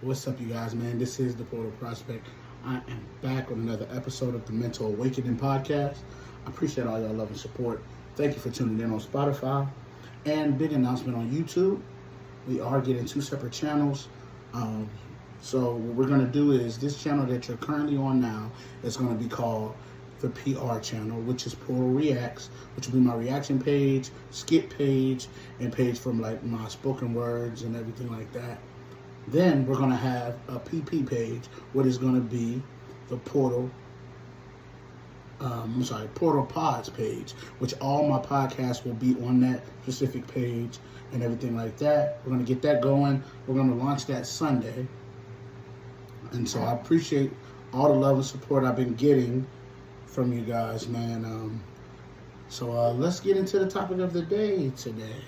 What's up, you guys, man? This is the Portal Prospect. I am back with another episode of the Mental Awakening Podcast. I appreciate all y'all love and support. Thank you for tuning in on Spotify. And big announcement on YouTube. We are getting two separate channels. So what we're going to do is this channel that you're currently on now is going to be called the PR channel, which is Portal Reacts, which will be my reaction page, skit page, and page from like my spoken words and everything like that. Then we're going to have a PP page, what is going to be the Portal Pods page, which all my podcasts will be on that specific page and everything like that. We're going to get that going. We're going to launch that Sunday. And so I appreciate all the love and support I've been getting from you guys, man. So let's get into the topic of the day today.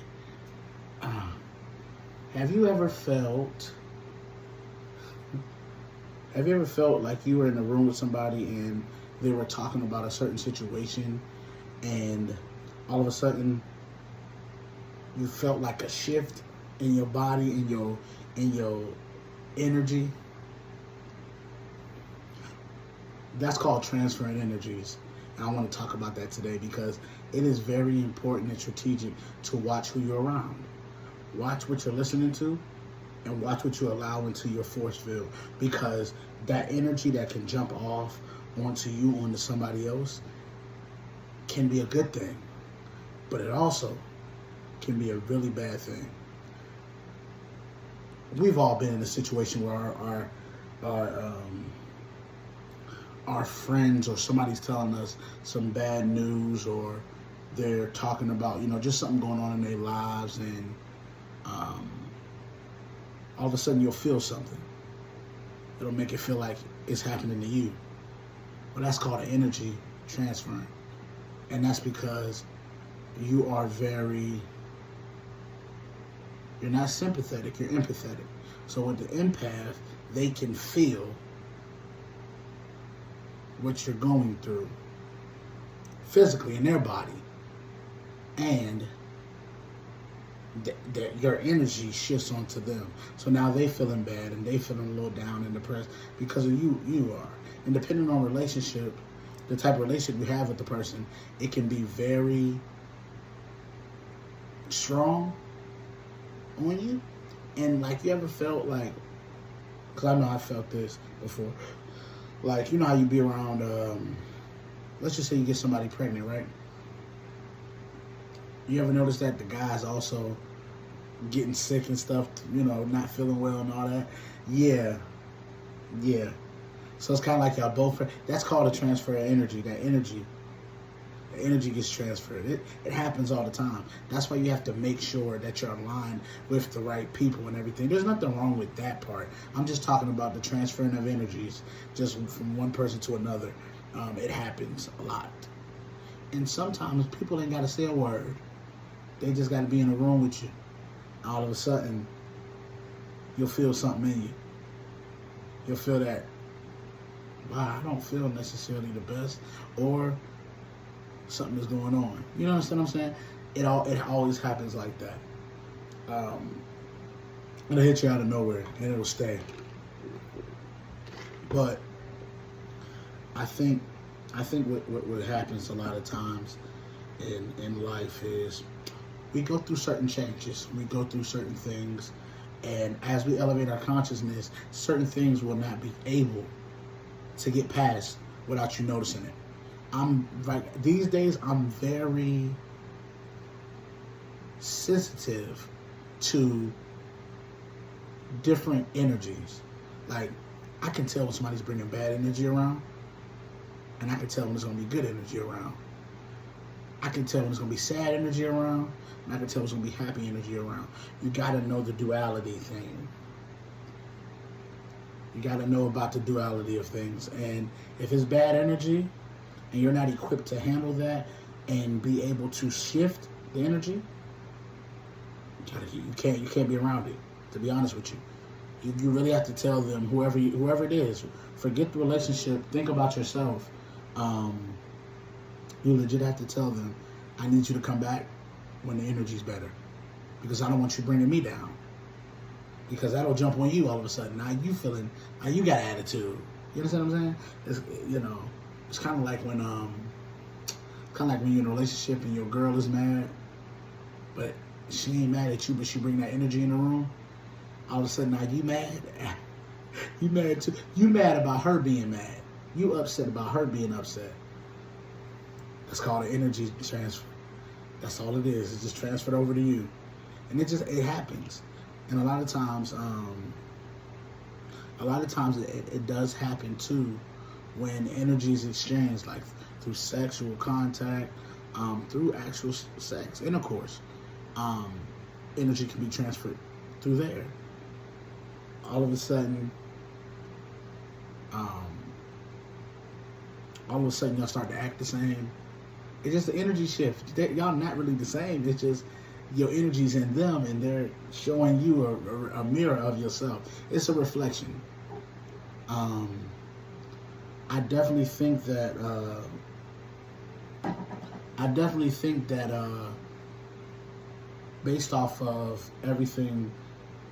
Have you ever felt like you were in a room with somebody and they were talking about a certain situation and all of a sudden you felt like a shift in your body, in your energy? That's called transferring energies. And I want to talk about that today because it is very important and strategic to watch who you're around. Watch what you're listening to and watch what you allow into your force field, because that energy that can jump off onto you, onto somebody else, can be a good thing, but it also can be a really bad thing. We've all been in a situation where our friends or somebody's telling us some bad news, or they're talking about, just something going on in their lives, and all of a sudden you'll feel something. It'll make it feel like it's happening to you. Well, that's called an energy transferring. And that's because you're not sympathetic, you're empathetic. So with the empath, they can feel what you're going through physically in their body, and your energy shifts onto them. So now they feeling bad and they feeling a little down and depressed because of you are. And depending on relationship, the type of relationship you have with the person, it can be very strong on you. And like, you ever felt like, because I know I felt this before, like, how you be around, let's just say you get somebody pregnant, right? You ever notice that the guy's also getting sick and stuff, not feeling well and all that? Yeah. So it's kind of like y'all both, that's called a transfer of energy. The energy gets transferred. It happens all the time. That's why you have to make sure that you're aligned with the right people and everything. There's nothing wrong with that part. I'm just talking about the transferring of energies, just from one person to another. It happens a lot. And sometimes people ain't got to say a word. They just got to be in a room with you. All of a sudden, you'll feel something in you. You'll feel that, wow, I don't feel necessarily the best, or something is going on. You know what I'm saying? It always happens like that. It'll hit you out of nowhere and it'll stay. But I think what happens a lot of times in life is we go through certain changes, we go through certain things, and as we elevate our consciousness, certain things will not be able to get past without you noticing it. These days, I'm very sensitive to different energies. Like, I can tell when somebody's bringing bad energy around, and I can tell when there's going to be good energy around. I can tell when there's going to be sad energy around, and I can tell when there's going to be happy energy around. You got to know the duality thing. You got to know about the duality of things. And if it's bad energy, and you're not equipped to handle that and be able to shift the energy, you can't be around it. To be honest with you, you really have to tell them, whoever it is, forget the relationship. Think about yourself. You legit have to tell them, I need you to come back when the energy's better, because I don't want you bringing me down. because that'll jump on you all of a sudden. Now you got attitude. You understand what I'm saying? It's kind of like when you're in a relationship and your girl is mad, but she ain't mad at you, but she bring that energy in the room. All of a sudden, now you mad. You mad too. You mad about her being mad. You upset about her being upset. That's called an energy transfer. That's all it is. It's just transferred over to you, and it happens. And a lot of times it does happen too when energy is exchanged, like through sexual contact, through actual sex, intercourse. Energy can be transferred through there. All of a sudden, y'all start to act the same. It's just the energy shift. Y'all not really the same. It's just your energy's in them, and they're showing you a mirror of yourself. It's a reflection. I definitely think that. Based off of everything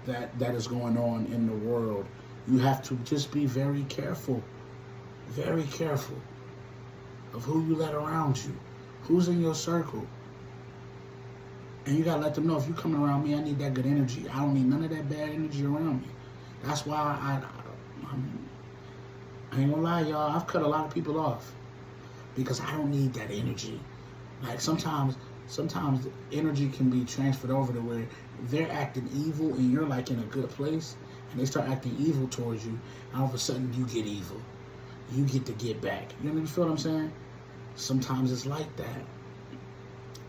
that is going on in the world, you have to just be very careful of who you let around you, who's in your circle. And you gotta let them know, if you coming around me, I need that good energy. I don't need none of that bad energy around me. That's why I ain't gonna lie, y'all, I've cut a lot of people off because I don't need that energy. Like sometimes energy can be transferred over to where they're acting evil and you're like in a good place, and they start acting evil towards you, and all of a sudden you get evil. You get to get back. You feel what I'm saying? Sometimes it's like that.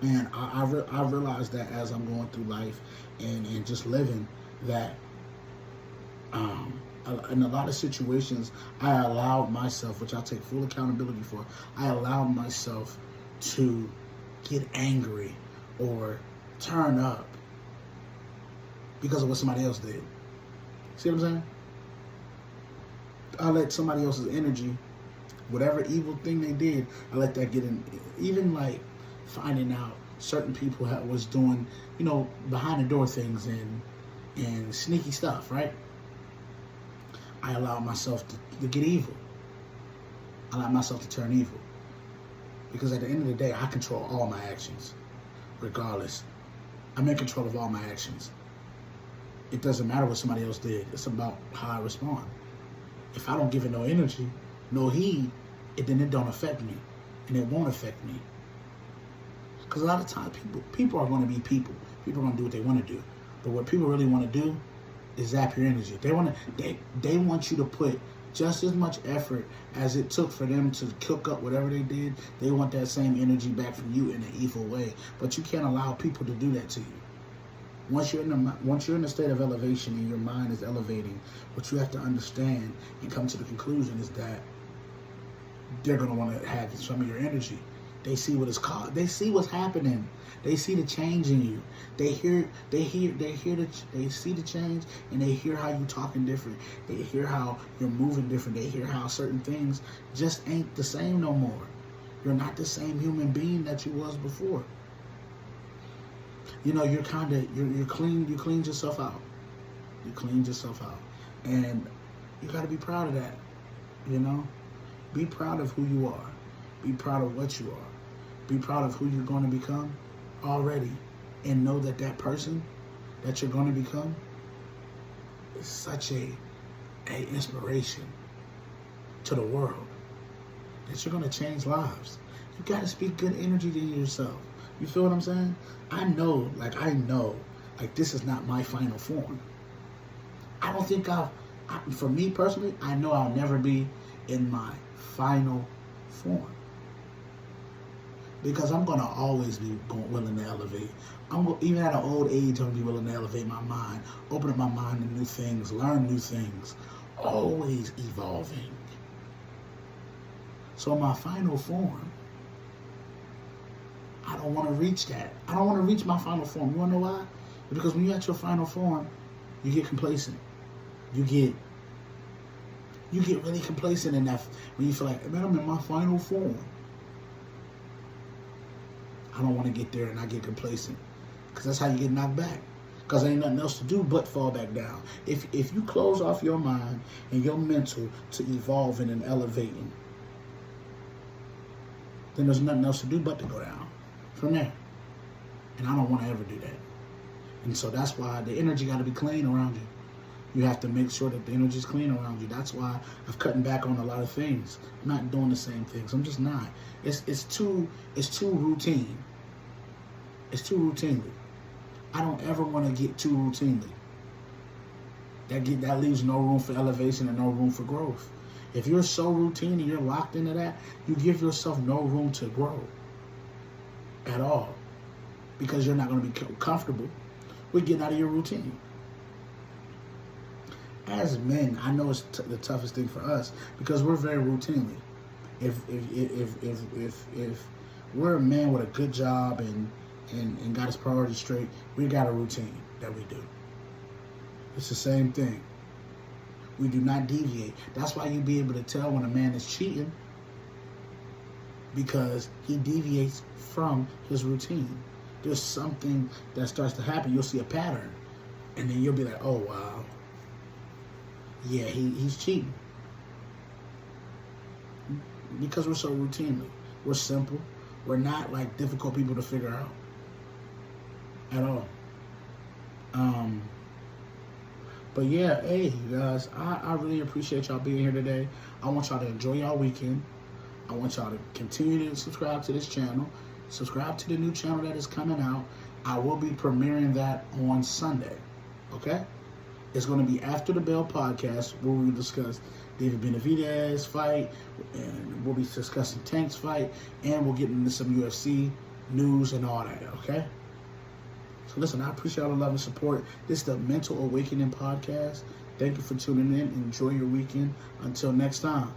And I realized that as I'm going through life and just living, that in a lot of situations, I allowed myself, which I take full accountability for, I allowed myself to get angry or turn up because of what somebody else did. See what I'm saying? I let somebody else's energy, whatever evil thing they did, I let that get in. Even like finding out certain people was doing, behind the door things and sneaky stuff, right? I allowed myself to get evil. I allowed myself to turn evil. Because at the end of the day, I control all my actions, regardless. I'm in control of all my actions. It doesn't matter what somebody else did. It's about how I respond. If I don't give it no energy, no heed, then it don't affect me. And it won't affect me. Because a lot of times people are going to be people. People are going to do what they want to do. But what people really want to do is zap your energy. They want you to put just as much effort as it took for them to cook up whatever they did. They want that same energy back from you in an evil way. But you can't allow people to do that to you. Once you're in a state of elevation and your mind is elevating, what you have to understand and come to the conclusion is that they're going to want to have some of your energy. They see what it's called. They see what's happening. They see the change in you. They see the change, and they hear how you talking different. They hear how you're moving different. They hear how certain things just ain't the same no more. You're not the same human being that you was before. You're clean. You cleaned yourself out. You cleaned yourself out, and you got to be proud of that. Be proud of who you are. Be proud of what you are. Be proud of who you're going to become already, and know that person that you're going to become is such a inspiration to the world, that you're going to change lives. You got to speak good energy to yourself. You feel what I'm saying? I know this is not my final form. I don't think for me personally, I know I'll never be in my final form. Because I'm going to always be willing to elevate. Even at an old age, I'm going to be willing to elevate my mind, open up my mind to new things, learn new things, always evolving. So my final form, I don't want to reach that. I don't want to reach my final form. You want to know why? Because when you're at your final form, you get complacent. You get really complacent in that when you feel like, man, I'm in my final form. I don't want to get there and I get complacent, because that's how you get knocked back. Because ain't nothing else to do but fall back down. If you close off your mind and your mental to evolving and elevating, then there's nothing else to do but to go down from there. And I don't want to ever do that. And so that's why the energy got to be clean around you. You have to make sure that the energy is clean around you. That's why I've cutting back on a lot of things. I'm not doing the same things. I'm just not. It's too routine. It's too routinely. I don't ever want to get too routinely. That leaves no room for elevation and no room for growth. If you're so routine and you're locked into that, you give yourself no room to grow at all, because you're not going to be comfortable with getting out of your routine. As men, I know it's the toughest thing for us because we're very routinely. If we're a man with a good job and got his priorities straight, we got a routine that we do. It's the same thing. We do not deviate. That's why you be able to tell when a man is cheating, because he deviates from his routine. There's something that starts to happen. You'll see a pattern, and then you'll be like, oh, wow. Yeah, he's cheating. Because we're so routinely. We're simple. We're not like difficult people to figure out at all. But yeah, hey, you guys, I really appreciate y'all being here today. I want y'all to enjoy y'all weekend. I want y'all to continue to subscribe to this channel. Subscribe to the new channel that is coming out. I will be premiering that on Sunday. Okay? It's going to be After the Bell podcast, where we discuss David Benavidez fight, and we'll be discussing Tank's fight, and we'll get into some UFC news and all that, okay? So listen, I appreciate all the love and support. This is the Mental Awakening podcast. Thank you for tuning in. Enjoy your weekend. Until next time.